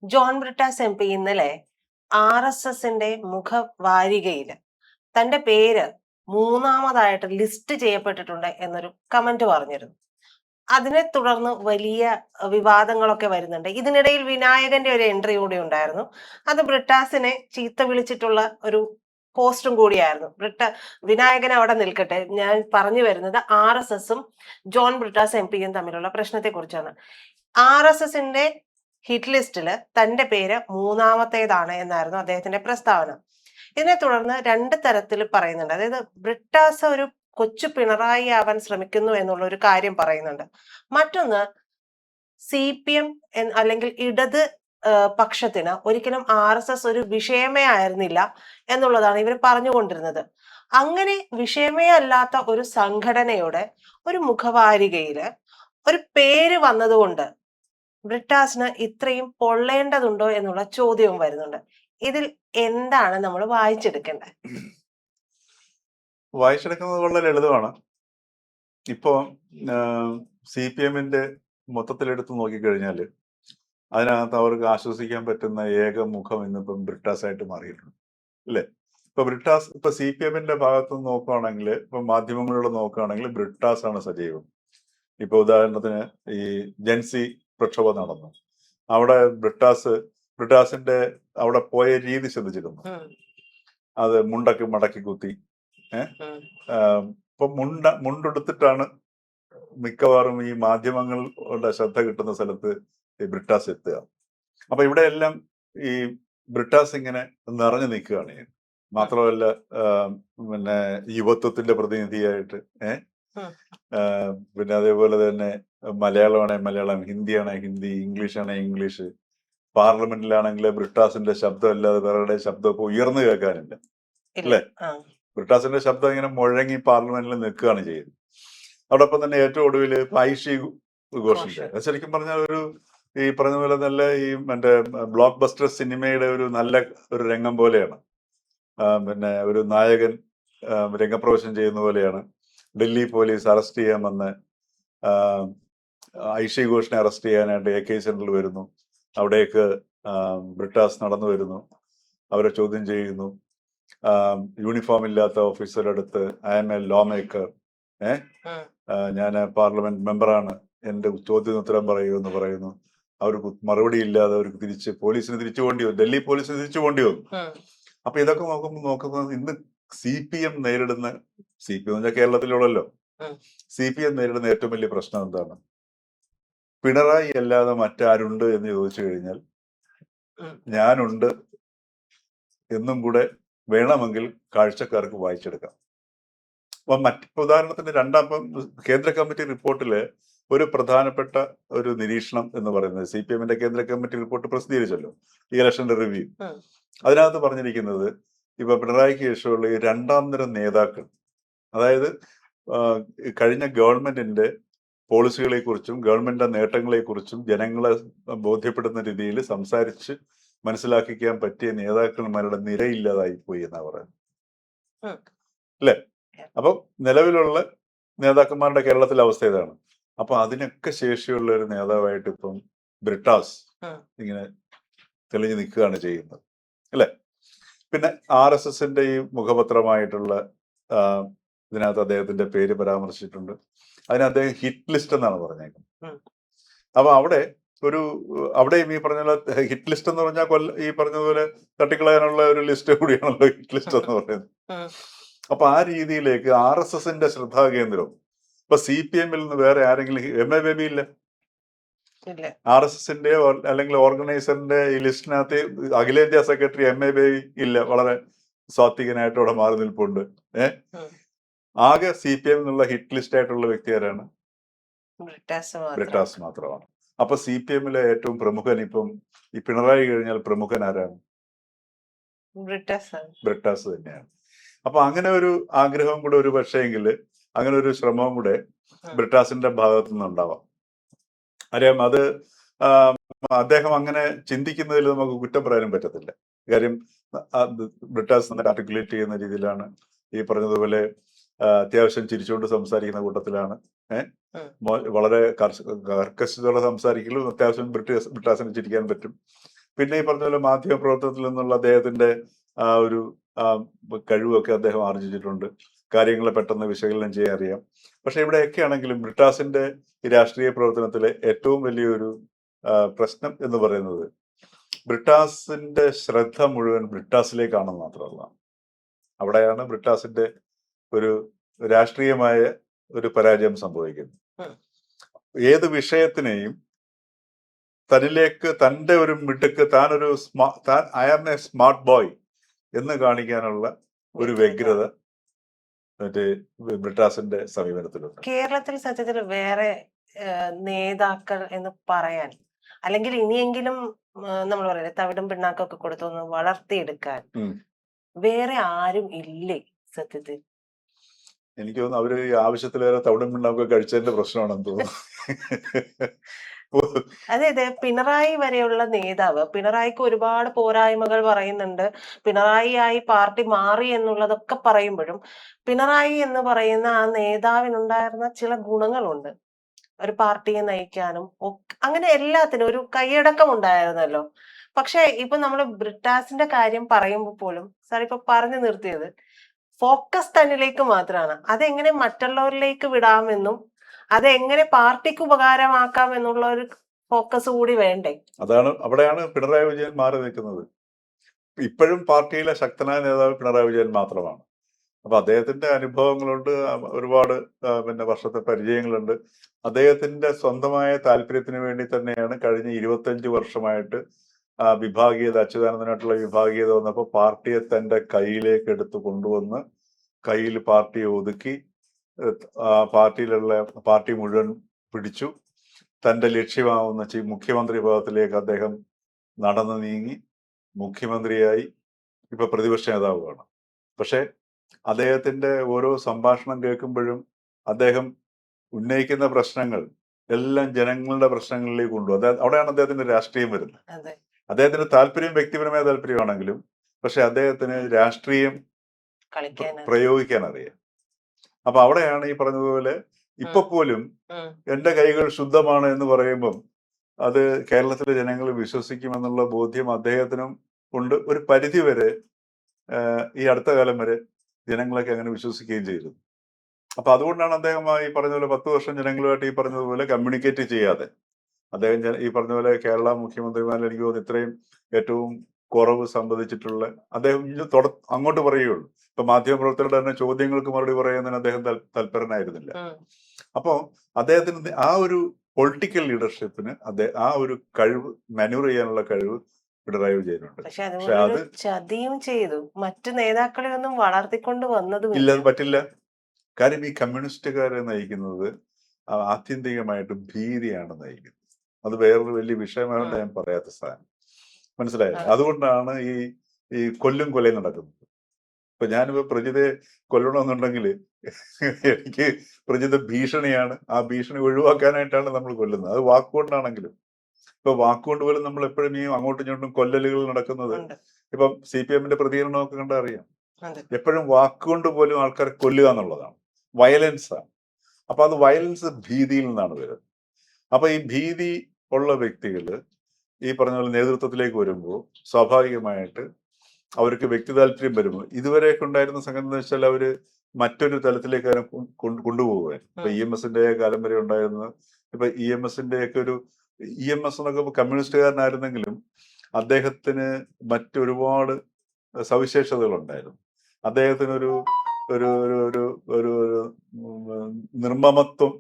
John Brittas M P ഇന്നലെ RSSന്റെ മുഖവാരികയിൽ തന്റെ പേര് മൂന്നാമതായിട്ട് ലിസ്റ്റ് ചെയ്യപ്പെട്ടിട്ടുണ്ട് എന്നൊരു കമന്റ് പറഞ്ഞിരുന്നു. അതിനെ തുടർന്ന് വലിയ വിവാദങ്ങളൊക്കെ വരുന്നുണ്ട്. ഇതിനിടയിൽ വിനായകന്റെ ഒരു എൻട്രി കൂടി ഉണ്ടായിരുന്നു. അത് ബ്രിട്ടാസിനെ ചീത്ത വിളിച്ചിട്ടുള്ള ഒരു പോസ്റ്റും കൂടിയായിരുന്നു. വിനായകൻ അവിടെ നിൽക്കട്ടെ, ഞാൻ പറഞ്ഞു വരുന്നത് RSSും ജോൺ ബ്രിട്ടാസ് എം പിയും തമ്മിലുള്ള പ്രശ്നത്തെ കുറിച്ചാണ്. RSSന്റെ ഹിറ്റ് ലിസ്റ്റില് തന്റെ പേര് മൂന്നാമത്തേതാണ് എന്നായിരുന്നു അദ്ദേഹത്തിന്റെ പ്രസ്താവന. ഇതിനെ തുടർന്ന് രണ്ട് തരത്തിൽ പറയുന്നുണ്ട്. അതായത് ബ്രിട്ടാസ് ഒരു കൊച്ചു പിണറായി ആവാൻ ശ്രമിക്കുന്നു എന്നുള്ള ഒരു കാര്യം പറയുന്നുണ്ട്. മറ്റൊന്ന് CPM അല്ലെങ്കിൽ ഇടത് പക്ഷത്തിന് ഒരിക്കലും RSS ഒരു വിഷയമേ ആയിരുന്നില്ല എന്നുള്ളതാണ് ഇവർ പറഞ്ഞുകൊണ്ടിരുന്നത്. അങ്ങനെ വിഷയമേ അല്ലാത്ത ഒരു സംഘടനയുടെ ഒരു മുഖവാരികയില് ഒരു പേര് വന്നതുകൊണ്ട് ബ്രിട്ടാസിന് ഇത്രയും പൊള്ളേണ്ടതുണ്ടോ എന്നുള്ള ചോദ്യവും വരുന്നുണ്ട്. ഇതിൽ എന്താണ് നമ്മൾ വായിച്ചെടുക്കേണ്ടത്? വായിച്ചെടുക്കുന്നത് വളരെ ലളിതമാണ്. ഇപ്പോ CPMന്റെ മൊത്തത്തിലെടുത്ത് നോക്കിക്കഴിഞ്ഞാൽ അതിനകത്ത് അവർക്ക് ആശ്വസിക്കാൻ പറ്റുന്ന ഏക മുഖം ഇന്നിപ്പം ബ്രിട്ടാസ് ആയിട്ട് മാറിയിട്ടുണ്ട്, അല്ലേ? ഇപ്പൊ ബ്രിട്ടാസ് ഇപ്പൊ CPMന്റെ ഭാഗത്ത് നിന്ന് നോക്കുകയാണെങ്കിൽ, ഇപ്പൊ മാധ്യമങ്ങളിലൂടെ നോക്കുകയാണെങ്കിൽ ബ്രിട്ടാസ് ആണ് സജീവം. ഇപ്പൊ ഉദാഹരണത്തിന് ഈ ജൻസി പ്രക്ഷോഭം നടന്നു, അവിടെ ബ്രിട്ടാസിന്റെ അവിടെ പോയ രീതി ശ്രദ്ധിച്ചിരുന്നു. അത് മുണ്ടൊക്കെ മടക്കി കുത്തി ഇപ്പൊ മുണ്ടെടുത്തിട്ടാണ് മിക്കവാറും ഈ മാധ്യമങ്ങളുടെ ശ്രദ്ധ കിട്ടുന്ന സ്ഥലത്ത് ഈ ബ്രിട്ടാസ് എത്തുക. അപ്പൊ ഇവിടെ എല്ലാം ഈ ബ്രിട്ടാസ് ഇങ്ങനെ നിറഞ്ഞു നിൽക്കുകയാണ്. മാത്രമല്ല പിന്നെ യുവത്വത്തിന്റെ പ്രതിനിധിയായിട്ട് പിന്നെ അതേപോലെ തന്നെ മലയാളമാണെങ്കിൽ മലയാളം, ഹിന്ദിയാണെങ്കിൽ ഹിന്ദി, ഇംഗ്ലീഷാണെങ്കിൽ ഇംഗ്ലീഷ്. പാർലമെന്റിലാണെങ്കിൽ ബ്രിട്ടാസിന്റെ ശബ്ദം അല്ലാതെ വേറെ ശബ്ദമൊക്കെ ഉയർന്നു കേൾക്കാനില്ല, അല്ലേ? ബ്രിട്ടാസിന്റെ ശബ്ദം ഇങ്ങനെ മുഴങ്ങി പാർലമെന്റിൽ നിൽക്കുകയാണ് ചെയ്യുന്നത്. അതോടൊപ്പം തന്നെ ഏറ്റവും ഒടുവിൽ ഐഷി ഘോഷിന്റെ ശരിക്കും പറഞ്ഞാൽ ഒരു ഈ പറഞ്ഞ പോലെ നല്ല ഈ മറ്റേ ബ്ലോക്ക് ബസ്റ്റർ സിനിമയുടെ ഒരു നല്ല ഒരു രംഗം പോലെയാണ്. പിന്നെ ഒരു നായകൻ രംഗപ്രവേശം ചെയ്യുന്ന പോലെയാണ്. ഡൽഹി പോലീസ് അറസ്റ്റ് ചെയ്യാൻ വന്ന് ഐഷി ഘോഷിനെ അറസ്റ്റ് ചെയ്യാനായിട്ട് AK സെന്ററിൽ വരുന്നു. അവിടേക്ക് ബ്രിട്ടാസ് നടന്നു വരുന്നു, അവരെ ചോദ്യം ചെയ്യുന്നു. യൂണിഫോം ഇല്ലാത്ത ഓഫീസറുടെ അടുത്ത് I am a lawmaker, ഞാൻ പാർലമെന്റ് മെമ്പറാണ്, എന്റെ ചോദ്യത്തിന് ഉത്തരം പറയൂ എന്ന് പറയുന്നു. അവർക്ക് മറുപടി ഇല്ലാതെ അവർക്ക് പോലീസിന് തിരിച്ചു പോകേണ്ടി വന്നു, ഡൽഹി പോലീസിന് തിരിച്ചു പോകേണ്ടി വന്നു. അപ്പൊ ഇതൊക്കെ നോക്കുമ്പോൾ ഇന്ന് CPM നേരിടുന്ന, CPM എന്ന് വെച്ചാൽ കേരളത്തിലുള്ളല്ലോ, CPM നേരിടുന്ന ഏറ്റവും വലിയ പ്രശ്നം എന്താണ്? പിണറായി അല്ലാതെ മറ്റാരുണ്ട് എന്ന് ചോദിച്ചു കഴിഞ്ഞാൽ ഞാനുണ്ട് എന്നും കൂടെ വേണമെങ്കിൽ കാഴ്ചക്കാർക്ക് വായിച്ചെടുക്കാം. അപ്പൊ ഉദാഹരണത്തിന് കേന്ദ്ര കമ്മിറ്റി റിപ്പോർട്ടില് ഒരു പ്രധാനപ്പെട്ട ഒരു നിരീക്ഷണം എന്ന് പറയുന്നത് CPMന്റെ കേന്ദ്ര കമ്മിറ്റി റിപ്പോർട്ട് പ്രസിദ്ധീകരിച്ചല്ലോ, ഈ ഇലക്ഷന്റെ റിവ്യൂ. അതിനകത്ത് പറഞ്ഞിരിക്കുന്നത് ഇപ്പൊ പിണറായിക്ക് ശേഷമുള്ള ഈ രണ്ടാം തരം നേതാക്കൾ, അതായത് കഴിഞ്ഞ ഗവൺമെന്റിന്റെ പോളിസികളെ കുറിച്ചും ഗവൺമെന്റിന്റെ നേട്ടങ്ങളെ കുറിച്ചും ജനങ്ങളെ ബോധ്യപ്പെടുന്ന രീതിയിൽ സംസാരിച്ച് മനസ്സിലാക്കിക്കാൻ പറ്റിയ നേതാക്കന്മാരുടെ നിരയില്ലാതായി പോയി എന്നാ പറയുന്നത്, അല്ലേ? അപ്പൊ നിലവിലുള്ള നേതാക്കന്മാരുടെ കേരളത്തിലെ അവസ്ഥ ഇതാണ്. അപ്പൊ അതിനൊക്കെ ശേഷിയുള്ള ഒരു നേതാവായിട്ട് ഇപ്പം ബ്രിട്ടാസ് ഇങ്ങനെ തെളിഞ്ഞു നിൽക്കുകയാണ് ചെയ്യുന്നത്, അല്ലെ? പിന്നെ RSSന്റെ ഈ മുഖപത്രമായിട്ടുള്ള ഇതിനകത്ത് അദ്ദേഹത്തിന്റെ പേര് പരാമർശിച്ചിട്ടുണ്ട്. അതിന് അദ്ദേഹം ഹിറ്റ് ലിസ്റ്റ് എന്നാണ് പറഞ്ഞേക്കുന്നത്. അപ്പൊ അവിടെയും ഈ പറഞ്ഞ ഹിറ്റ് ലിസ്റ്റ് എന്ന് പറഞ്ഞാൽ ഈ പറഞ്ഞതുപോലെ തട്ടിക്കളയാനുള്ള ഒരു ലിസ്റ്റ് കൂടിയാണല്ലോ ഹിറ്റ് ലിസ്റ്റ് എന്ന് പറയുന്നത്. അപ്പൊ ആ രീതിയിലേക്ക് RSSന്റെ ശ്രദ്ധാകേന്ദ്രം ഇപ്പൊ CPMൽ നിന്ന് വേറെ ആരെങ്കിലും, MA ബേബി ഇല്ല, RSSന്റെ അല്ലെങ്കിൽ ഓർഗനൈസറിന്റെ ഈ ലിസ്റ്റിനകത്ത് അഖിലേന്ത്യാ സെക്രട്ടറി MA ബേബി ഇല്ല, വളരെ സ്വാത്വികനായിട്ട് അവിടെ മാറി നിൽപ്പുണ്ട്. ആകെ CPM എന്നുള്ള ഹിറ്റ് ലിസ്റ്റ് ആയിട്ടുള്ള വ്യക്തി ആരാണ്? ബ്രിട്ടാസ് മാത്രമാണ്. അപ്പൊ CPMലെ ഏറ്റവും പ്രമുഖൻ ഇപ്പം ഈ പിണറായി കഴിഞ്ഞാൽ പ്രമുഖൻ ആരാണ്? ബ്രിട്ടാസ് തന്നെയാണ്. അപ്പൊ അങ്ങനെ ഒരു ആഗ്രഹം കൂടെ ഒരു പക്ഷേങ്കിൽ, അങ്ങനെ ഒരു ശ്രമവും കൂടെ ബ്രിട്ടാസിന്റെ ഭാഗത്തു നിന്നുണ്ടാവാം. അറിയാം, അത് അദ്ദേഹം അങ്ങനെ ചിന്തിക്കുന്നതിൽ നമുക്ക് കുറ്റം പറയാനും പറ്റത്തില്ല. കാര്യം ബ്രിട്ടാസ് നന്നായി ആർട്ടിക്കുലേറ്റ് ചെയ്യുന്ന രീതിയിലാണ്, ഈ പറഞ്ഞതുപോലെ അത്യാവശ്യം ചിരിച്ചുകൊണ്ട് സംസാരിക്കുന്ന കൂട്ടത്തിലാണ്. വളരെ കർക്കശത്തോടെ സംസാരിക്കലും അത്യാവശ്യം ബ്രിട്ടാസിന് ചിരിക്കാൻ പറ്റും. പിന്നെ ഈ പറഞ്ഞ പോലെ മാധ്യമ പ്രവർത്തനത്തിൽ നിന്നുള്ള അദ്ദേഹത്തിന്റെ ആ ഒരു ആ, കഴിവൊക്കെ അദ്ദേഹം ആർജിച്ചിട്ടുണ്ട്. കാര്യങ്ങളെ പെട്ടെന്ന് വിശകലനം ചെയ്യാൻ അറിയാം. പക്ഷെ ഇവിടെയൊക്കെ ആണെങ്കിലും ബ്രിട്ടാസിന്റെ ഈ രാഷ്ട്രീയ പ്രവർത്തനത്തിലെ ഏറ്റവും വലിയൊരു പ്രശ്നം എന്ന് പറയുന്നത് ബ്രിട്ടാസിന്റെ ശ്രദ്ധ മുഴുവൻ ബ്രിട്ടാസിലേക്കാണെന്ന് മാത്രമല്ല, അവിടെയാണ് ബ്രിട്ടാസിന്റെ ഒരു രാഷ്ട്രീയമായ ഒരു പരാജയം സംഭവിക്കുന്നത്. ഏത് വിഷയത്തിനെയും തന്നിലേക്ക് തന്റെ ഒരു മിടുക്ക്, താനൊരു I am a smart boy എന്ന് കാണിക്കാനുള്ള ഒരു വ്യഗ്രത മറ്റേ ബ്രിട്ടാസിന്റെ സമീപനത്തിലുണ്ട്. കേരളത്തിൽ സത്യത്തിൽ വേറെ നേതാക്കൾ എന്ന് പറയാൻ, അല്ലെങ്കിൽ ഇനിയെങ്കിലും നമ്മൾ പറയില്ലേ തവിടും പിണ്ണാക്കൊക്കെ കൊടുത്തൊന്ന് വളർത്തിയെടുക്കാൻ വേറെ ആരും ഇല്ലേ സത്യത്തിൽ? എനിക്ക് തോന്നുന്നു അവര് ഈ ആവശ്യത്തിലേറെ തവിടും പിണ്ണാക്കൊക്കെ കഴിച്ചതിന്റെ പ്രശ്നമാണെന്ന് തോന്നുന്നു. അതെ, പിണറായി വരെയുള്ള നേതാവ്, പിണറായിക്ക് ഒരുപാട് പോരായ്മകൾ പറയുന്നുണ്ട്, പിണറായി ആയി പാർട്ടി മാറി എന്നുള്ളതൊക്കെ പറയുമ്പോഴും പിണറായി എന്ന് പറയുന്ന ആ നേതാവിനുണ്ടായിരുന്ന ചില ഗുണങ്ങളുണ്ട്. ഒരു പാർട്ടിയെ നയിക്കാനും അങ്ങനെ എല്ലാത്തിനും ഒരു കൈയടക്കം ഉണ്ടായിരുന്നല്ലോ. പക്ഷെ ഇപ്പൊ നമ്മൾ ബ്രിട്ടാസിന്റെ കാര്യം പറയുമ്പോൾ പോലും സാർ ഇപ്പൊ പറഞ്ഞു നിർത്തിയത് ഫോക്കസ് തന്നിലേക്ക് മാത്രമാണ്. അതെങ്ങനെ മറ്റുള്ളവരിലേക്ക് വിടാമെന്നും അതെങ്ങനെ പാർട്ടിക്ക് ഉപകാരമാക്കാം എന്നുള്ള ഒരു ഫോക്കസ് കൂടി വേണ്ടേ? അവിടെയാണ് പിണറായി വിജയൻ മാറി നിൽക്കുന്നത്. ഇപ്പോഴും പാർട്ടിയിലെ ശക്തനായ നേതാവ് പിണറായി വിജയൻ മാത്രമാണ്. അപ്പൊ അദ്ദേഹത്തിന്റെ അനുഭവങ്ങളുണ്ട്, ഒരുപാട് പിന്നെ വർഷത്തെ പരിചയങ്ങളുണ്ട്. അദ്ദേഹത്തിന്റെ സ്വന്തമായ താല്പര്യത്തിന് വേണ്ടി തന്നെയാണ് കഴിഞ്ഞ 25 വർഷമായിട്ട് വിഭാഗീയത, അച്യുതാനന്ദനായിട്ടുള്ള വിഭാഗീയത വന്നപ്പോൾ പാർട്ടിയെ തന്റെ കയ്യിലേക്ക് എടുത്ത് കൊണ്ടുവന്ന് കയ്യിൽ പാർട്ടിയെ ഒതുക്കി പാർട്ടി മുഴുവൻ പിടിച്ചു. തന്റെ ലക്ഷ്യമാവുന്ന മുഖ്യമന്ത്രി പദത്തിലേക്ക് അദ്ദേഹം നടന്നു നീങ്ങി, മുഖ്യമന്ത്രിയായി, ഇപ്പൊ പ്രതിപക്ഷ നേതാവുമാണ്. പക്ഷെ അദ്ദേഹത്തിന്റെ ഓരോ സംഭാഷണം കേൾക്കുമ്പോഴും അദ്ദേഹം ഉന്നയിക്കുന്ന പ്രശ്നങ്ങൾ എല്ലാം ജനങ്ങളുടെ പ്രശ്നങ്ങളിലേക്ക് കൊണ്ടുപോകും. അവിടെയാണ് അദ്ദേഹത്തിന്റെ രാഷ്ട്രീയം വരുന്നത്. അദ്ദേഹത്തിന്റെ താല്പര്യം വ്യക്തിപരമായ താല്പര്യമാണെങ്കിലും പക്ഷെ അദ്ദേഹത്തിന് രാഷ്ട്രീയം പ്രയോഗിക്കാൻ അറിയാം. അപ്പൊ അവിടെയാണ് ഈ പറഞ്ഞതുപോലെ ഇപ്പൊ പോലും എന്റെ കൈകൾ ശുദ്ധമാണ് എന്ന് പറയുമ്പം അത് കേരളത്തിലെ ജനങ്ങൾ വിശ്വസിക്കുമെന്നുള്ള ബോധ്യം അദ്ദേഹത്തിനും ഉണ്ട്. ഒരു പരിധി വരെ ഈ അടുത്ത കാലം വരെ ജനങ്ങളൊക്കെ അങ്ങനെ വിശ്വസിക്കുകയും ചെയ്തു. അപ്പൊ അതുകൊണ്ടാണ് അദ്ദേഹം ഈ പറഞ്ഞതുപോലെ 10 വർഷം ജനങ്ങളുമായിട്ട് ഈ പറഞ്ഞതുപോലെ കമ്മ്യൂണിക്കേറ്റ് ചെയ്യാതെ അദ്ദേഹം ഈ പറഞ്ഞ കേരള മുഖ്യമന്ത്രിമാരിൽ എനിക്ക് തോന്നുന്നു ഇത്രയും ഏറ്റവും കുറവ് സംഭവിച്ചിട്ടുള്ള അദ്ദേഹം അങ്ങോട്ട് പറയുകയുള്ളൂ. ഇപ്പൊ മാധ്യമപ്രവർത്തകരുടെ തന്നെ ചോദ്യങ്ങൾക്ക് മറുപടി പറയുന്നതിന് അദ്ദേഹം തൽപരനായിരുന്നില്ല. അപ്പോ അദ്ദേഹത്തിന് ആ ഒരു പൊളിറ്റിക്കൽ ലീഡർഷിപ്പിന് ആ ഒരു കഴിവ്, മാനൂർ ചെയ്യാനുള്ള കഴിവ് പിണറായി വിജയനുണ്ട്. പക്ഷെ അത് ചതിയും ചെയ്തു, മറ്റു നേതാക്കളെ ഒന്നും വളർത്തിക്കൊണ്ട് വന്നതും ഇല്ല. അത് പറ്റില്ല. കാര്യം ഈ കമ്മ്യൂണിസ്റ്റുകാരെ നയിക്കുന്നത് ആത്യന്തികമായിട്ട് ഭീതിയാണ് നയിക്കുന്നത്. അത് വേറൊരു വലിയ വിഷയമായിട്ട് ഞാൻ പറയാത്ത സാധനം, മനസ്സിലായില്ല. അതുകൊണ്ടാണ് ഈ കൊല്ലും കൊലയും നടക്കുന്നത്. ഇപ്പൊ ഞാനിപ്പോ പ്രജിതയെ കൊല്ലണമെന്നുണ്ടെങ്കിൽ എനിക്ക് പ്രജിത ഭീഷണിയാണ്, ആ ഭീഷണി ഒഴിവാക്കാനായിട്ടാണ് നമ്മൾ കൊല്ലുന്നത്. അത് വാക്കുകൊണ്ടാണെങ്കിലും. ഇപ്പൊ വാക്കുകൊണ്ട് പോലും നമ്മൾ എപ്പോഴും ഈ അങ്ങോട്ടും ഇങ്ങോട്ടും കൊല്ലലുകൾ നടക്കുന്നത് ഇപ്പം CPM-ന്റെ പ്രതികരണമൊക്കെ കണ്ടാൽ അറിയാം. എപ്പോഴും വാക്കുകൊണ്ട് പോലും ആൾക്കാരെ കൊല്ലുക എന്നുള്ളതാണ്, വയലൻസ് ആണ്. അപ്പൊ അത് വയലൻസ് ഭീതിയിൽ നിന്നാണ് വരുന്നത്. അപ്പൊ ഈ ഭീതി ഉള്ള വ്യക്തികള് ഈ പറഞ്ഞ പോലെ നേതൃത്വത്തിലേക്ക് വരുമ്പോൾ സ്വാഭാവികമായിട്ട് അവർക്ക് വ്യക്തി താല്പര്യം വരുമ്പോൾ ഇതുവരെയൊക്കെ ഉണ്ടായിരുന്ന സംഗതി എന്ന് വെച്ചാൽ അവര് മറ്റൊരു തലത്തിലേക്ക് അതിനെ കൊണ്ടുപോകുവാൻ. ഇപ്പൊ EMS-ന്റെ കാലം വരെ ഉണ്ടായിരുന്നത്, ഇപ്പൊ EMS-ന്റെ ഒക്കെ EMS എന്നൊക്കെ കമ്മ്യൂണിസ്റ്റുകാരനായിരുന്നെങ്കിലും അദ്ദേഹത്തിന് മറ്റൊരുപാട് സവിശേഷതകളുണ്ടായിരുന്നു. അദ്ദേഹത്തിനൊരു ഒരു ഒരു ഒരു നിർമ്മമത്വം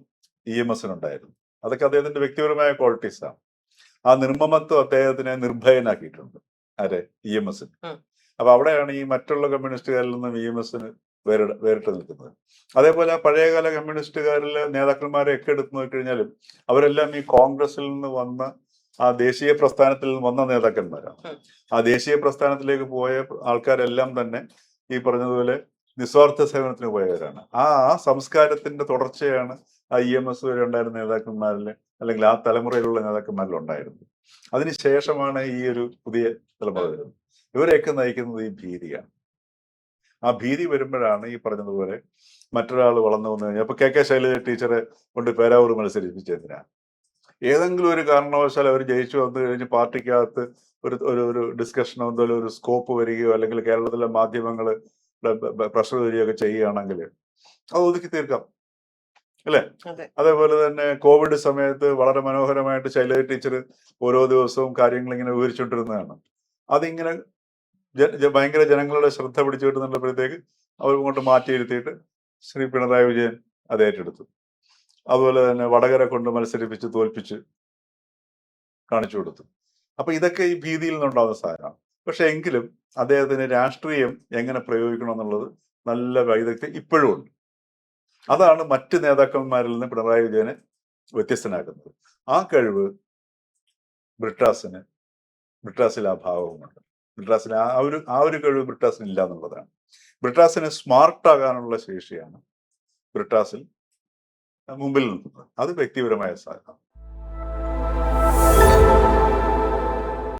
EMS-നുണ്ടായിരുന്നു. അതൊക്കെ അദ്ദേഹത്തിന്റെ വ്യക്തിപരമായ ക്വാളിറ്റീസാണ്. ആ നിർമ്മമത്വം അദ്ദേഹത്തിനെ നിർഭയനാക്കിയിട്ടുണ്ട്. ആരെ? EMS-ന്. അപ്പൊ അവിടെയാണ് ഈ മറ്റുള്ള കമ്മ്യൂണിസ്റ്റുകാരിൽ നിന്നും EMS-ന് വേറിട്ട് നിൽക്കുന്നത്. അതേപോലെ ആ പഴയകാല കമ്മ്യൂണിസ്റ്റുകാരിലെ നേതാക്കന്മാരെയൊക്കെ എടുത്തു നോക്കിക്കഴിഞ്ഞാലും അവരെല്ലാം ഈ കോൺഗ്രസിൽ നിന്ന് വന്ന ആ ദേശീയ പ്രസ്ഥാനത്തിൽ നിന്ന് വന്ന നേതാക്കന്മാരാണ്. ആ ദേശീയ പ്രസ്ഥാനത്തിലേക്ക് പോയ ആൾക്കാരെല്ലാം തന്നെ ഈ പറഞ്ഞതുപോലെ നിസ്വാർത്ഥ സേവനത്തിന് പോയവരാണ്. ആ സംസ്കാരത്തിന്റെ തുടർച്ചയാണ് ആ EMS വരെ ഉണ്ടായിരുന്ന നേതാക്കന്മാരിൽ, അല്ലെങ്കിൽ ആ തലമുറയിലുള്ള നേതാക്കന്മാരിൽ ഉണ്ടായിരുന്നത്. അതിനുശേഷമാണ് ഈ ഒരു പുതിയ തലമുറ വരുന്നത്. ഇവരെയൊക്കെ നയിക്കുന്നത് ഈ ഭീതിയാണ്. ആ ഭീതി വരുമ്പോഴാണ് ഈ പറഞ്ഞതുപോലെ മറ്റൊരാൾ വളർന്നു വന്നു കഴിഞ്ഞാൽ, ഇപ്പൊ KK ശൈലജ ടീച്ചറെ കൊണ്ട് പേരാവൂർ മത്സരിപ്പിച്ചതിനാ ഏതെങ്കിലും ഒരു കാരണവശാൽ അവർ ജയിച്ചു വന്നു കഴിഞ്ഞ് പാർട്ടിക്കകത്ത് ഒരു ഡിസ്കഷനോ എന്തെങ്കിലും ഒരു സ്കോപ്പ് വരികയോ അല്ലെങ്കിൽ കേരളത്തിലെ മാധ്യമങ്ങൾ പ്രഷർ വരികയൊക്കെ ചെയ്യുകയാണെങ്കിൽ അത് ഒതുക്കി തീർക്കാം, അല്ലേ? അതെ. അതേപോലെ തന്നെ കോവിഡ് സമയത്ത് വളരെ മനോഹരമായിട്ട് ശൈലജ ടീച്ചർ ഓരോ ദിവസവും കാര്യങ്ങൾ ഇങ്ങനെ വിവരിച്ചുകൊണ്ടിരുന്നതാണ്. അതിങ്ങനെ ഭയങ്കര ജനങ്ങളുടെ ശ്രദ്ധ പിടിച്ചു കിട്ടുന്നുള്ളപ്പോഴത്തേക്ക് അവർ കൊണ്ട് മാറ്റിയിരുത്തിയിട്ട് ശ്രീ പിണറായി വിജയൻ അത് ഏറ്റെടുത്തു. അതുപോലെ തന്നെ വടകര കൊണ്ട് മത്സരിപ്പിച്ച് തോൽപ്പിച്ച് കാണിച്ചു കൊടുത്തു. അപ്പൊ ഇതൊക്കെ ഈ ഭീതിയിൽ നിന്നുണ്ടാകുന്ന സാധനമാണ്. പക്ഷെ എങ്കിലും അദ്ദേഹത്തിന് രാഷ്ട്രീയം എങ്ങനെ പ്രയോഗിക്കണം എന്നുള്ളത് നല്ല വൈദഗ്ധ്യം ഇപ്പോഴും ഉണ്ട്. അതാണ് മറ്റ് നേതാക്കന്മാരിൽ നിന്ന് പിണറായി വിജയനെ വ്യത്യസ്തനാക്കുന്നത്. ആ കഴിവ് ബ്രിട്ടാസിൽ ആ ഭാവവുമുണ്ട്. ബ്രിട്ടാസിന് ആ ഒരു കഴിവ് ബ്രിട്ടാസിന് ഇല്ല എന്നുള്ളതാണ്. ബ്രിട്ടാസിന് സ്മാർട്ട് ആകാനുള്ള ശേഷിയാണ് ബ്രിട്ടാസിൽ മുമ്പിൽ നിൽക്കുന്നത്. അത് വ്യക്തിപരമായ സാധനം.